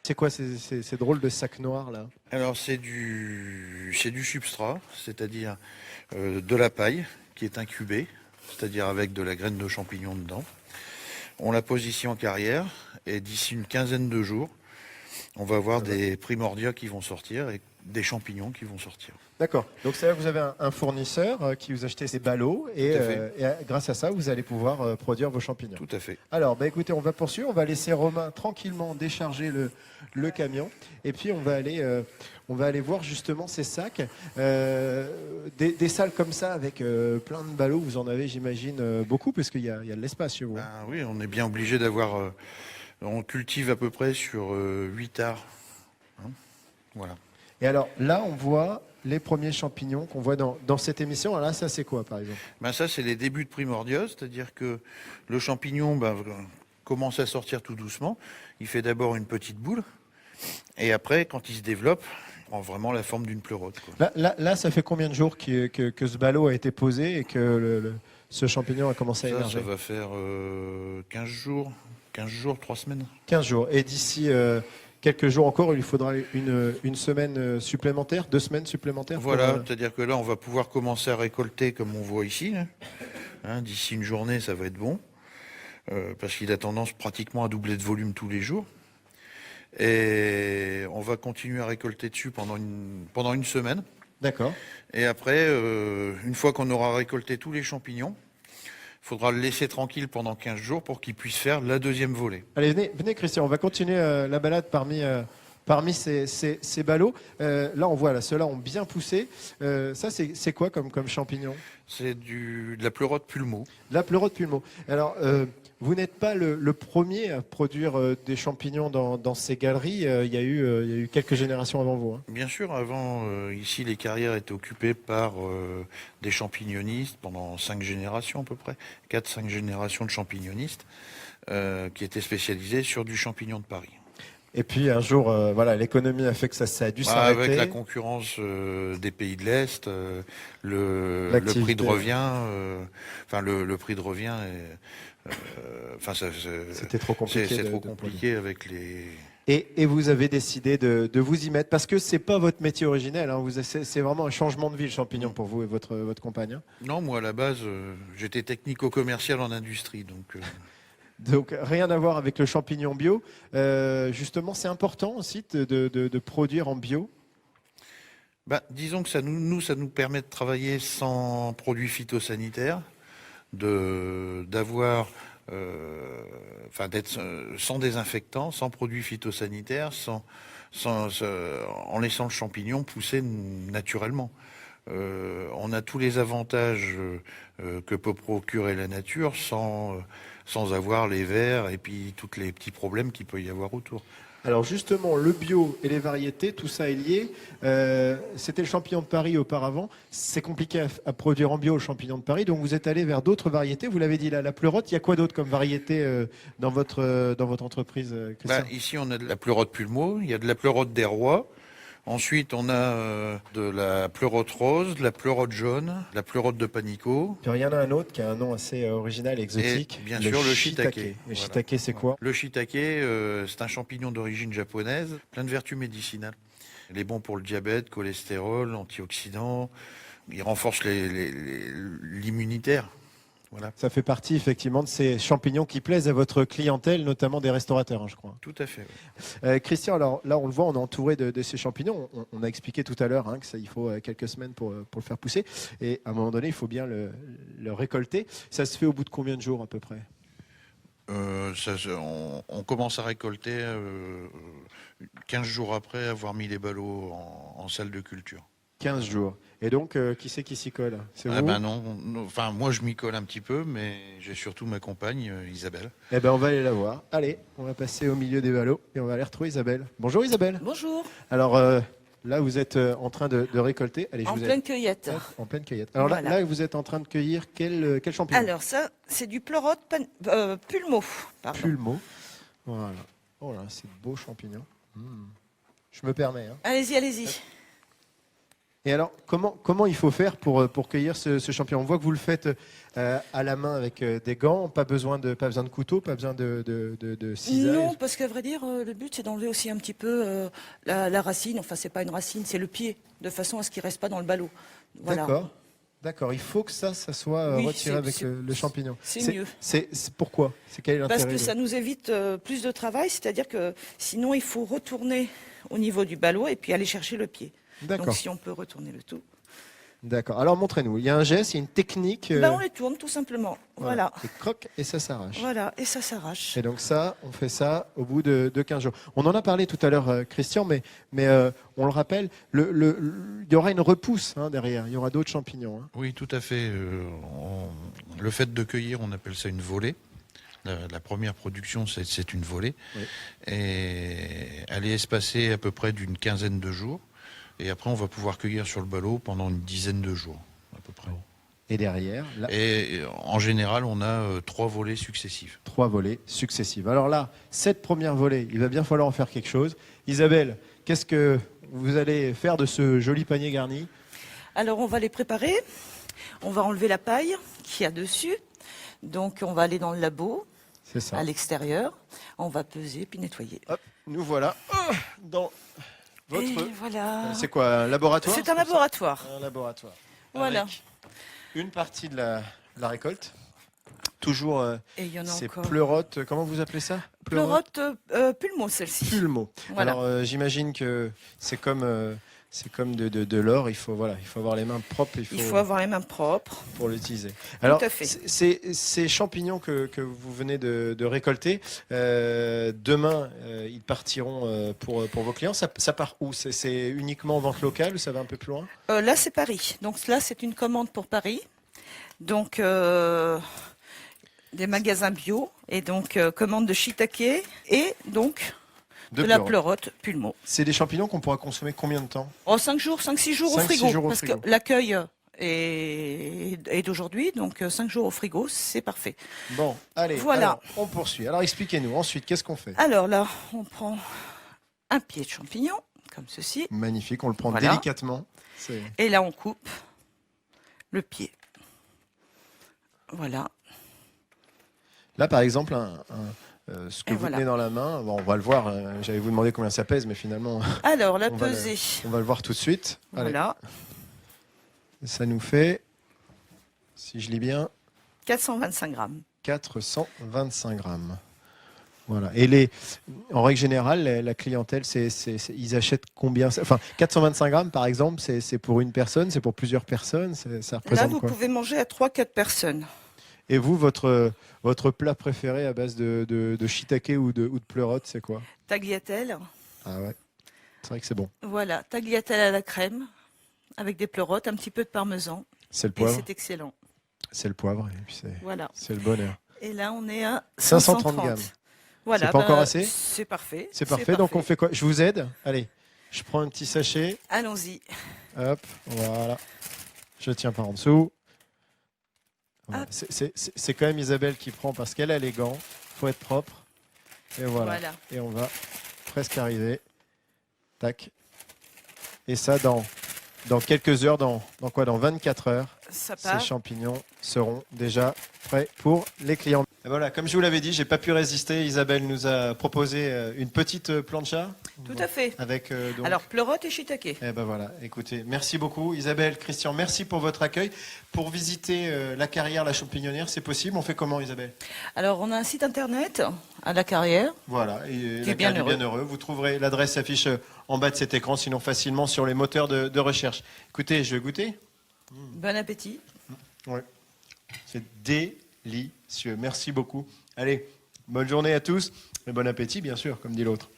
C'est quoi ces drôles de sacs noirs là? Alors c'est du substrat, c'est-à-dire de la paille qui est incubée, c'est-à-dire avec de la graine de champignon dedans. On la pose ici en carrière et d'ici une quinzaine de jours, on va avoir des primordia qui vont sortir et des champignons qui vont sortir. D'accord. Donc c'est là que vous avez un fournisseur qui vous achète ces ballots et, Tout à fait. grâce à ça, vous allez pouvoir produire vos champignons. Tout à fait. Alors, bah, écoutez, on va poursuivre. On va laisser Romain tranquillement décharger le camion et puis on va aller voir justement ces sacs. Des salles comme ça avec plein de ballots, vous en avez, j'imagine, beaucoup parce qu'il y a de l'espace chez vous. Ben oui, on est bien obligé d'avoir... on cultive à peu près sur 8 arts. Hein, voilà. Et alors là, on voit les premiers champignons qu'on voit dans cette émission. Alors là, ça c'est quoi par exemple? Ben ça, c'est les débuts de primordia, c'est-à-dire que le champignon commence à sortir tout doucement. Il fait d'abord une petite boule, et après, quand il se développe, il prend vraiment la forme d'une pleurote, quoi. Là, ça fait combien de jours que ce ballot a été posé et que ce champignon a commencé à émerger? Ça va faire 15 jours, 3 semaines. 15 jours. Et d'ici quelques jours encore, il lui faudra une semaine supplémentaire, 2 semaines supplémentaires. Voilà, c'est-à-dire que là, on va pouvoir commencer à récolter comme on voit ici, là. Hein, d'ici une journée, ça va être bon, parce qu'il a tendance pratiquement à doubler de volume tous les jours. Et on va continuer à récolter dessus pendant une semaine. D'accord. Et après, une fois qu'on aura récolté tous les champignons, il faudra le laisser tranquille pendant 15 jours pour qu'il puisse faire la deuxième volée. Allez, venez Christian, on va continuer la balade parmi ces ballots. Là, on voit, là, ceux-là ont bien poussé. Ça, c'est quoi comme champignon? C'est de la pleurote pulmo. La pleurote pulmo. Alors, vous n'êtes pas le premier à produire des champignons dans ces galeries. Il y a eu quelques générations avant vous. Hein. Bien sûr, avant, ici, les carrières étaient occupées par des champignonistes pendant 5 générations à peu près, 4-5 générations de champignonistes qui étaient spécialisés sur du champignon de Paris. Et puis un jour, voilà, l'économie a fait que ça a dû s'arrêter. Avec la concurrence des pays de l'Est, le prix de revient, le prix de revient, c'était trop compliqué. C'est trop compliqué avec les. Et vous avez décidé de vous y mettre parce que c'est pas votre métier originel. Hein, c'est vraiment un changement de vie le champignon pour vous et votre compagne. Hein. Non, moi à la base, j'étais technico-commercial en industrie, donc. Donc rien à voir avec le champignon bio. Justement, c'est important aussi de produire en bio. Disons que ça nous permet de travailler sans produits phytosanitaires, d'être sans désinfectants, sans produits phytosanitaires, en laissant le champignon pousser naturellement. On a tous les avantages que peut procurer la nature sans avoir les vers et puis tous les petits problèmes qu'il peut y avoir autour. Alors justement, le bio et les variétés, tout ça est lié. C'était le champignon de Paris auparavant. C'est compliqué à produire en bio le champignon de Paris, donc vous êtes allé vers d'autres variétés. Vous l'avez dit, la pleurote. Il y a quoi d'autre comme variété dans votre entreprise, Christian? Ici, on a de la pleurote pulmo, il y a de la pleurote des rois. Ensuite, on a de la pleurote rose, de la pleurote jaune, de la pleurote de panico. Puis il y en a un autre qui a un nom assez original et exotique. Et bien sûr, le shiitake. Le shiitake, c'est quoi? Le shiitake, c'est un champignon d'origine japonaise, plein de vertus médicinales. Il est bon pour le diabète, cholestérol, antioxydant. Il renforce l'immunitaire. Voilà. Ça fait partie effectivement de ces champignons qui plaisent à votre clientèle, notamment des restaurateurs, hein, je crois. Tout à fait. Oui. Christian, alors là on le voit, on est entouré de ces champignons. On a expliqué tout à l'heure hein, il faut quelques semaines pour le faire pousser. Et à un moment donné, il faut bien le récolter. Ça se fait au bout de combien de jours à peu près? On commence à récolter 15 jours après avoir mis les ballots en salle de culture. 15 jours. Et donc, qui c'est qui s'y colle? C'est vous? Non, enfin moi je m'y colle un petit peu, mais j'ai surtout ma compagne Isabelle. Eh ben on va aller la voir. Allez, on va passer au milieu des ballots et on va aller retrouver Isabelle. Bonjour Isabelle. Bonjour. Alors là, vous êtes en train de récolter. Allez, En pleine cueillette. En pleine cueillette. Alors Voilà. là, vous êtes en train de cueillir quel champignon? Alors ça, c'est du pleurote pulmo. Pardon. Pulmo. Voilà. Oh là, c'est de beaux champignons. Je me permets. Hein. Allez-y, allez-y. Et alors, comment il faut faire pour cueillir ce champignon? On voit que vous le faites à la main avec des gants, pas besoin de couteau, pas besoin de cisaille. Non, parce qu'à vrai dire, le but c'est d'enlever aussi un petit peu la racine. Enfin, c'est pas une racine, c'est le pied, de façon à ce qu'il reste pas dans le ballot. Voilà. D'accord. Il faut que ça soit Oui, retiré avec le champignon. C'est mieux. C'est pourquoi? C'est quel est l'intérêt? Parce que ça nous évite plus de travail, c'est-à-dire que sinon il faut retourner au niveau du ballot et puis aller chercher le pied. D'accord. Donc si on peut retourner le tout. D'accord. Alors montrez-nous. Il y a un geste, il y a une technique. On les tourne tout simplement. Voilà. Et croc et ça s'arrache. Voilà, et ça s'arrache. Et donc ça, on fait ça au bout de 15 jours. On en a parlé tout à l'heure, Christian, mais on le rappelle, il y aura une repousse derrière. Il y aura d'autres champignons. Oui, tout à fait. Le fait de cueillir, on appelle ça une volée. La première production, c'est une volée. Oui. Et elle est espacée à peu près d'une quinzaine de jours. Et après, on va pouvoir cueillir sur le ballot pendant une dizaine de jours, à peu près. Et derrière, là, Et en général, on a 3 volées successives. 3 volées successives. Alors là, cette première volée, il va bien falloir en faire quelque chose. Isabelle, qu'est-ce que vous allez faire de ce joli panier garni? Alors on va les préparer. On va enlever la paille qu'il y a dessus. Donc on va aller dans le labo, C'est ça. à l'extérieur. On va peser puis nettoyer. Hop, nous voilà dans votre... Et voilà. C'est quoi, un laboratoire? C'est un laboratoire. Un laboratoire. Voilà. Avec une partie de la récolte. Toujours Et il y en a ces encore. pleurotes, comment vous appelez ça? Pleurote pulmo, celle-ci. Pulmo. Voilà. Alors j'imagine que c'est comme de l'or, il faut avoir les mains propres, Il faut avoir les mains propres. pour l'utiliser. Alors à fait. ces champignons que vous venez de récolter, demain ils partiront pour vos clients. Ça part où? C'est uniquement en vente locale ou ça va un peu plus loin? Là, c'est Paris. Donc là, c'est une commande pour Paris. Donc des magasins bio et donc commande de shiitake et donc de la pleurote pulmo. C'est des champignons qu'on pourra consommer combien de temps? 5 jours, 5-6 jours au 5-6 frigo. jours au Parce frigo. que l'accueil est d'aujourd'hui, donc 5 jours au frigo, c'est parfait. Bon, allez, Voilà. alors, on poursuit. Alors expliquez-nous, ensuite, qu'est-ce qu'on fait? Alors là, on prend un pied de champignon, comme ceci. Magnifique, on le prend Voilà. délicatement. Et là, on coupe le pied. Voilà. Là, par exemple, ce que Et vous voilà. tenez dans la main, bon, on va le voir. J'allais vous demander combien ça pèse, mais finalement, Alors, la On va pesée. on va le voir tout de suite. Allez, Voilà. ça nous fait, si je lis bien, 425 grammes. 425 grammes. Voilà. Et en règle générale, la clientèle, ils achètent combien? Enfin, 425 grammes, par exemple, c'est pour une personne, c'est pour plusieurs personnes, ça Là, représente vous quoi? pouvez manger à 3-4 personnes. Et vous, votre plat préféré à base de shiitake ou de pleurote, c'est quoi? Tagliatelle. Ah ouais, c'est vrai que c'est bon. Voilà, tagliatelle à la crème, avec des pleurotes, un petit peu de parmesan. C'est le Et poivre, c'est excellent. c'est le poivre, et puis Voilà. c'est le bonheur. Et là, on est à 530 530 grammes. Voilà, C'est pas encore assez? C'est parfait. C'est parfait, donc on fait quoi? Je vous aide? Allez, je prends un petit sachet, Allons-y. hop, voilà. Je tiens par en dessous. Voilà. Hop. C'est quand même Isabelle qui prend parce qu'elle a les gants, il faut être propre. Et voilà. Voilà. Et on va presque arriver. Tac. Et ça, dans quelques heures, dans quoi? Dans 24 heures, Ça ces part. champignons seront déjà prêts pour les clients. Et voilà, comme je vous l'avais dit, j'ai pas pu résister. Isabelle nous a proposé une petite plancha. Tout à fait. Avec donc, Alors, pleurote et shiitake. eh ben voilà, écoutez, merci beaucoup Isabelle, Christian, merci pour votre accueil. Pour visiter la carrière La Champignonnière, c'est possible? On fait comment Isabelle? Alors, on a un site internet à la carrière. Voilà, et Qui est la bien carte du Bienheureux. Vous trouverez l'adresse s'affiche en bas de cet écran, sinon facilement sur les moteurs de recherche. Écoutez, je vais goûter. Bon appétit. Ouais. C'est délicieux. Merci beaucoup. Allez, bonne journée à tous et bon appétit, bien sûr, comme dit l'autre.